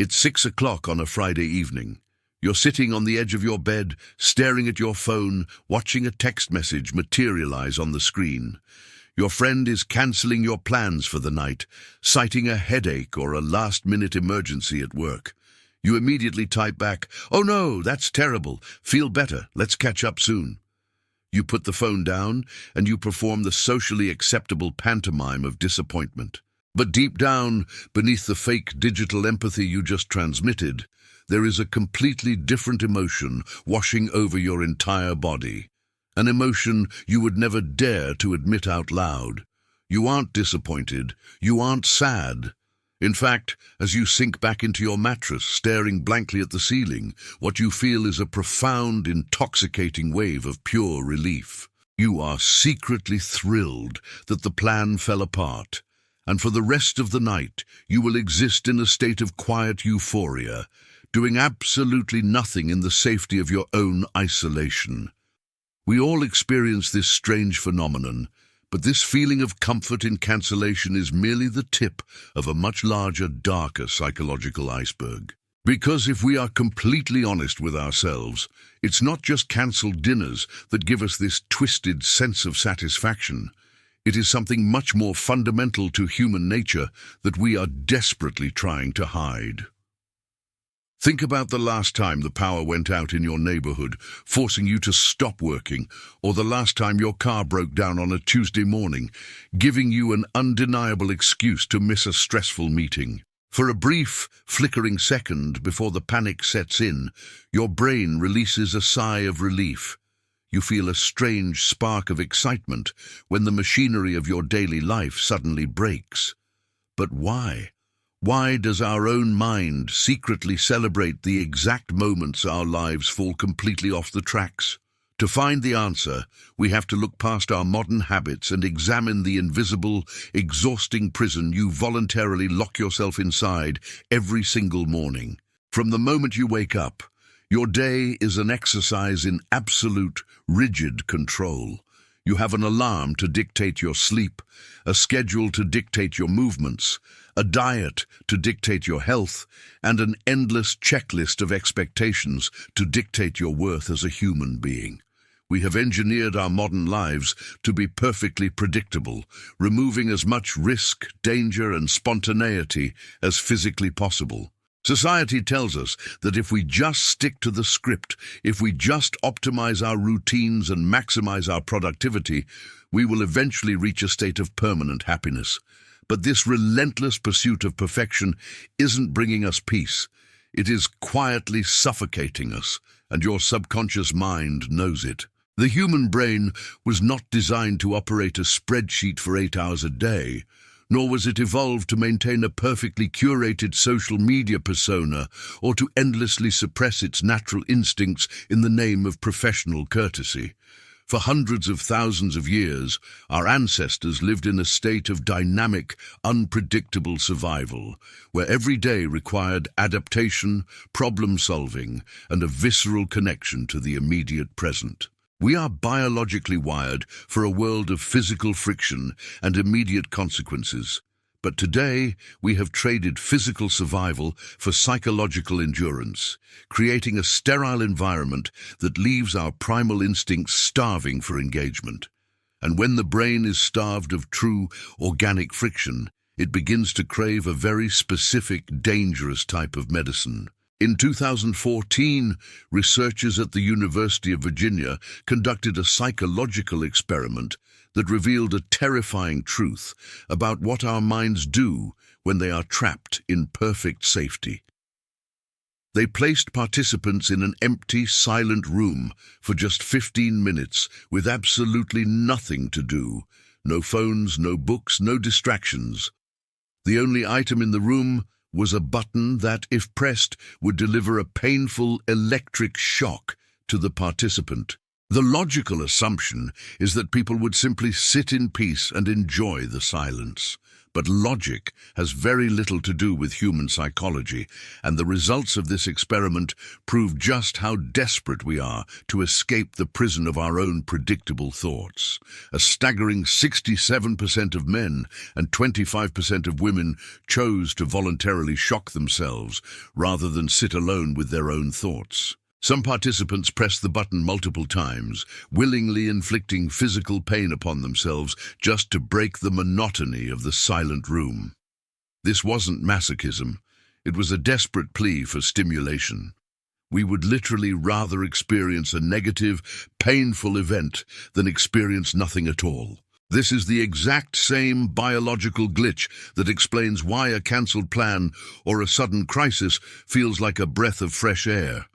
It's 6 o'clock on a Friday evening. You're sitting on the edge of your bed, staring at your phone, watching a text message materialize on the screen. Your friend is cancelling your plans for the night, citing a headache or a last-minute emergency at work. You immediately type back, "Oh no, that's terrible. Feel better. Let's catch up soon." You put the phone down and you perform the socially acceptable pantomime of disappointment. But deep down, beneath the fake digital empathy you just transmitted, there is a completely different emotion washing over your entire body. An emotion you would never dare to admit out loud. You aren't disappointed. You aren't sad. In fact, as you sink back into your mattress, staring blankly at the ceiling, what you feel is a profound, intoxicating wave of pure relief. You are secretly thrilled that the plan fell apart, and for the rest of the night, you will exist in a state of quiet euphoria, doing absolutely nothing in the safety of your own isolation. We all experience this strange phenomenon, but this feeling of comfort in cancellation is merely the tip of a much larger, darker psychological iceberg. Because if we are completely honest with ourselves, it's not just cancelled dinners that give us this twisted sense of satisfaction. It is something much more fundamental to human nature that we are desperately trying to hide. Think about the last time the power went out in your neighborhood, forcing you to stop working, or the last time your car broke down on a Tuesday morning, giving you an undeniable excuse to miss a stressful meeting. For a brief, flickering second before the panic sets in, your brain releases a sigh of relief. You feel a strange spark of excitement when the machinery of your daily life suddenly breaks. But why? Why does our own mind secretly celebrate the exact moments our lives fall completely off the tracks? To find the answer, we have to look past our modern habits and examine the invisible, exhausting prison you voluntarily lock yourself inside every single morning. From the moment you wake up, your day is an exercise in absolute, rigid control. You have an alarm to dictate your sleep, a schedule to dictate your movements, a diet to dictate your health, and an endless checklist of expectations to dictate your worth as a human being. We have engineered our modern lives to be perfectly predictable, removing as much risk, danger, and spontaneity as physically possible. Society tells us that if we just stick to the script, if we just optimize our routines and maximize our productivity, we will eventually reach a state of permanent happiness. But this relentless pursuit of perfection isn't bringing us peace. It is quietly suffocating us, and your subconscious mind knows it. The human brain was not designed to operate a spreadsheet for 8 hours a day, nor was it evolved to maintain a perfectly curated social media persona or to endlessly suppress its natural instincts in the name of professional courtesy. For hundreds of thousands of years, our ancestors lived in a state of dynamic, unpredictable survival, where every day required adaptation, problem-solving, and a visceral connection to the immediate present. We are biologically wired for a world of physical friction and immediate consequences. But today, we have traded physical survival for psychological endurance, creating a sterile environment that leaves our primal instincts starving for engagement. And when the brain is starved of true, organic friction, it begins to crave a very specific, dangerous type of medicine. In 2014, researchers at the University of Virginia conducted a psychological experiment that revealed a terrifying truth about what our minds do when they are trapped in perfect safety. They placed participants in an empty, silent room for just 15 minutes with absolutely nothing to do. No phones, no books, no distractions. The only item in the room was a button that, if pressed, would deliver a painful electric shock to the participant. The logical assumption is that people would simply sit in peace and enjoy the silence. But logic has very little to do with human psychology, and the results of this experiment prove just how desperate we are to escape the prison of our own predictable thoughts. A staggering 67% of men and 25% of women chose to voluntarily shock themselves rather than sit alone with their own thoughts. Some participants pressed the button multiple times, willingly inflicting physical pain upon themselves just to break the monotony of the silent room. This wasn't masochism. It was a desperate plea for stimulation. We would literally rather experience a negative, painful event than experience nothing at all. This is the exact same biological glitch that explains why a cancelled plan or a sudden crisis feels like a breath of fresh air.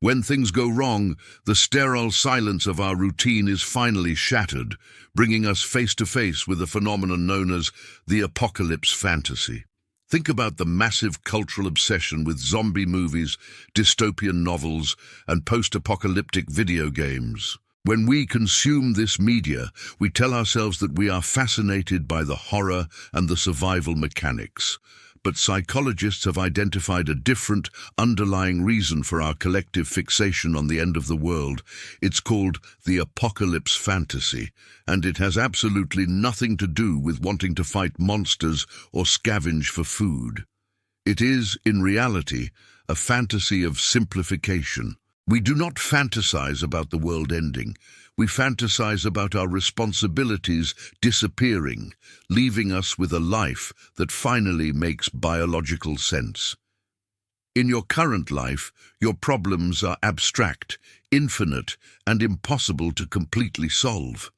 When things go wrong, the sterile silence of our routine is finally shattered, bringing us face to face with a phenomenon known as the apocalypse fantasy. Think about the massive cultural obsession with zombie movies, dystopian novels, and post-apocalyptic video games. When we consume this media, we tell ourselves that we are fascinated by the horror and the survival mechanics. But psychologists have identified a different, underlying reason for our collective fixation on the end of the world. It's called the apocalypse fantasy, and it has absolutely nothing to do with wanting to fight monsters or scavenge for food. It is, in reality, a fantasy of simplification. We do not fantasize about the world ending. We fantasize about our responsibilities disappearing, leaving us with a life that finally makes biological sense. In your current life, your problems are abstract, infinite, and impossible to completely solve.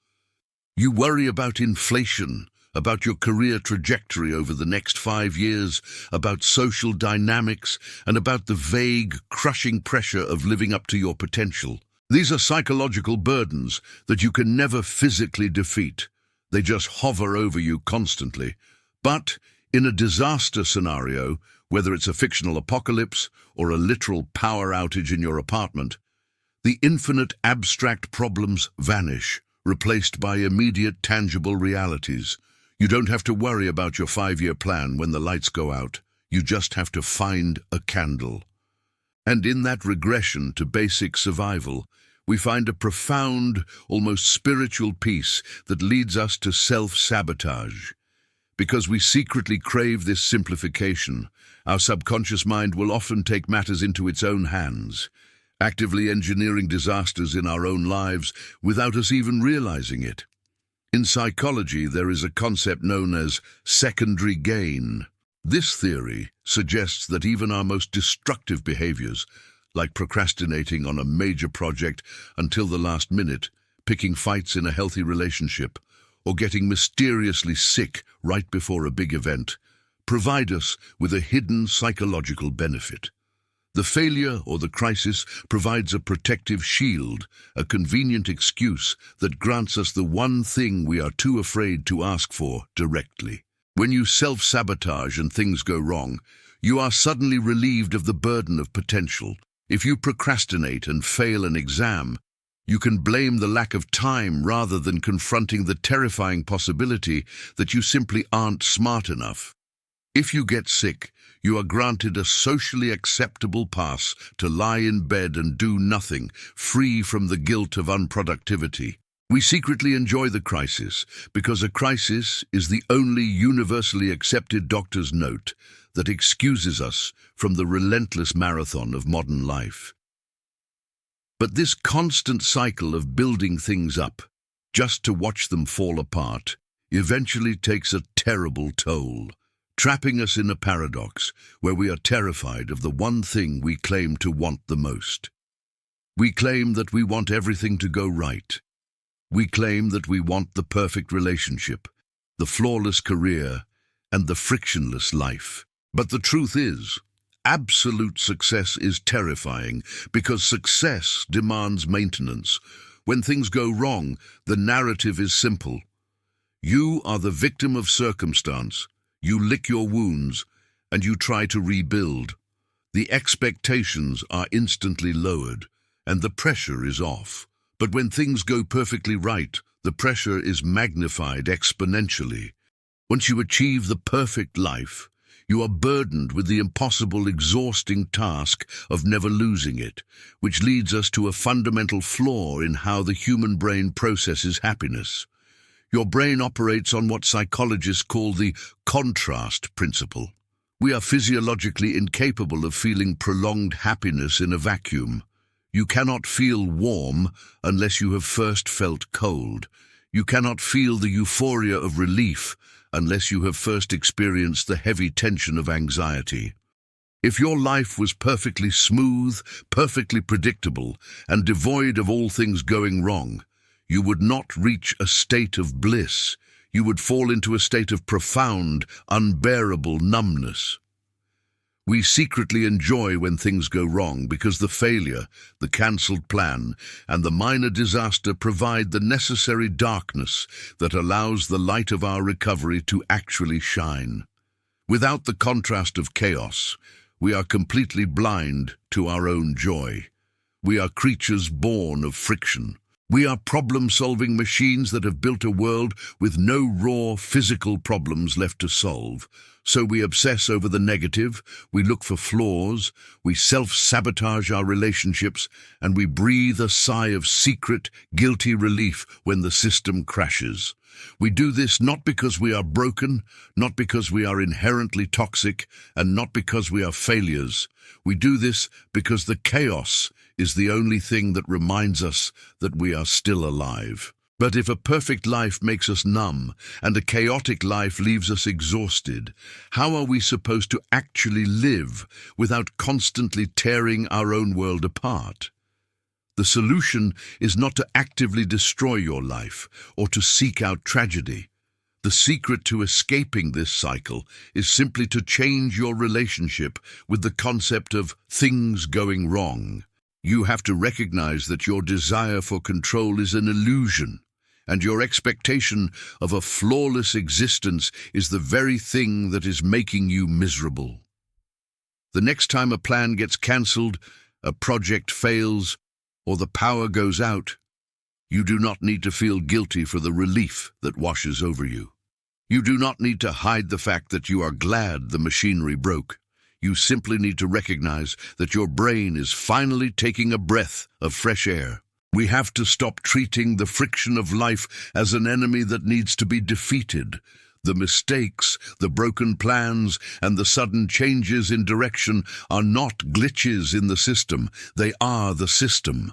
You worry about inflation, about your career trajectory over the next 5 years, about social dynamics, and about the vague, crushing pressure of living up to your potential. These are psychological burdens that you can never physically defeat. They just hover over you constantly. But in a disaster scenario, whether it's a fictional apocalypse or a literal power outage in your apartment, the infinite abstract problems vanish, replaced by immediate tangible realities. You don't have to worry about your 5-year plan when the lights go out. You just have to find a candle. And in that regression to basic survival, we find a profound, almost spiritual peace that leads us to self-sabotage. Because we secretly crave this simplification, our subconscious mind will often take matters into its own hands, actively engineering disasters in our own lives without us even realizing it. In psychology, there is a concept known as secondary gain. This theory suggests that even our most destructive behaviors, like procrastinating on a major project until the last minute, picking fights in a healthy relationship, or getting mysteriously sick right before a big event, provide us with a hidden psychological benefit. The failure or the crisis provides a protective shield, a convenient excuse that grants us the one thing we are too afraid to ask for directly. When you self-sabotage and things go wrong, you are suddenly relieved of the burden of potential. If you procrastinate and fail an exam, you can blame the lack of time rather than confronting the terrifying possibility that you simply aren't smart enough. If you get sick, you are granted a socially acceptable pass to lie in bed and do nothing, free from the guilt of unproductivity. We secretly enjoy the crisis because a crisis is the only universally accepted doctor's note that excuses us from the relentless marathon of modern life. But this constant cycle of building things up, just to watch them fall apart, eventually takes a terrible toll, trapping us in a paradox where we are terrified of the one thing we claim to want the most. We claim that we want everything to go right. We claim that we want the perfect relationship, the flawless career, and the frictionless life. But the truth is, absolute success is terrifying because success demands maintenance. When things go wrong, the narrative is simple. You are the victim of circumstance. You lick your wounds, and you try to rebuild. The expectations are instantly lowered, and the pressure is off. But when things go perfectly right, the pressure is magnified exponentially. Once you achieve the perfect life, you are burdened with the impossible, exhausting task of never losing it, which leads us to a fundamental flaw in how the human brain processes happiness. Your brain operates on what psychologists call the contrast principle. We are physiologically incapable of feeling prolonged happiness in a vacuum. You cannot feel warm unless you have first felt cold. You cannot feel the euphoria of relief unless you have first experienced the heavy tension of anxiety. If your life was perfectly smooth, perfectly predictable, and devoid of all things going wrong, you would not reach a state of bliss. You would fall into a state of profound, unbearable numbness. We secretly enjoy when things go wrong because the failure, the cancelled plan, and the minor disaster provide the necessary darkness that allows the light of our recovery to actually shine. Without the contrast of chaos, we are completely blind to our own joy. We are creatures born of friction. We are problem-solving machines that have built a world with no raw physical problems left to solve. So we obsess over the negative, we look for flaws, we self-sabotage our relationships, and we breathe a sigh of secret, guilty relief when the system crashes. We do this not because we are broken, not because we are inherently toxic, and not because we are failures. We do this because the chaos is the only thing that reminds us that we are still alive. But if a perfect life makes us numb and a chaotic life leaves us exhausted, how are we supposed to actually live without constantly tearing our own world apart? The solution is not to actively destroy your life or to seek out tragedy. The secret to escaping this cycle is simply to change your relationship with the concept of things going wrong. You have to recognize that your desire for control is an illusion, and your expectation of a flawless existence is the very thing that is making you miserable. The next time a plan gets cancelled, a project fails, or the power goes out, you do not need to feel guilty for the relief that washes over you. You do not need to hide the fact that you are glad the machinery broke. You simply need to recognize that your brain is finally taking a breath of fresh air. We have to stop treating the friction of life as an enemy that needs to be defeated. The mistakes, the broken plans, and the sudden changes in direction are not glitches in the system. They are the system.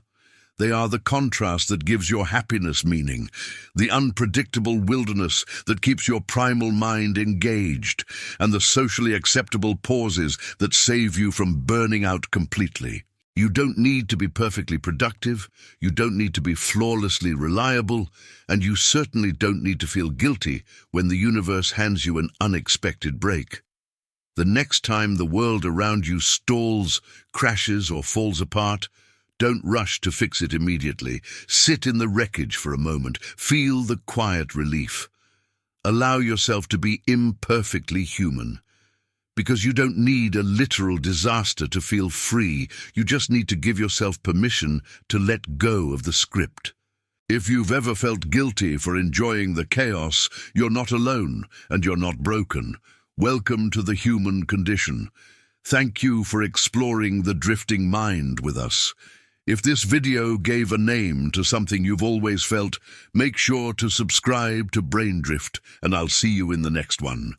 They are the contrast that gives your happiness meaning, the unpredictable wilderness that keeps your primal mind engaged, and the socially acceptable pauses that save you from burning out completely. You don't need to be perfectly productive, you don't need to be flawlessly reliable, and you certainly don't need to feel guilty when the universe hands you an unexpected break. The next time the world around you stalls, crashes, or falls apart, don't rush to fix it immediately. Sit in the wreckage for a moment. Feel the quiet relief. Allow yourself to be imperfectly human. Because you don't need a literal disaster to feel free. You just need to give yourself permission to let go of the script. If you've ever felt guilty for enjoying the chaos, you're not alone and you're not broken. Welcome to the human condition. Thank you for exploring the drifting mind with us. If this video gave a name to something you've always felt, make sure to subscribe to Brain Drift, and I'll see you in the next one.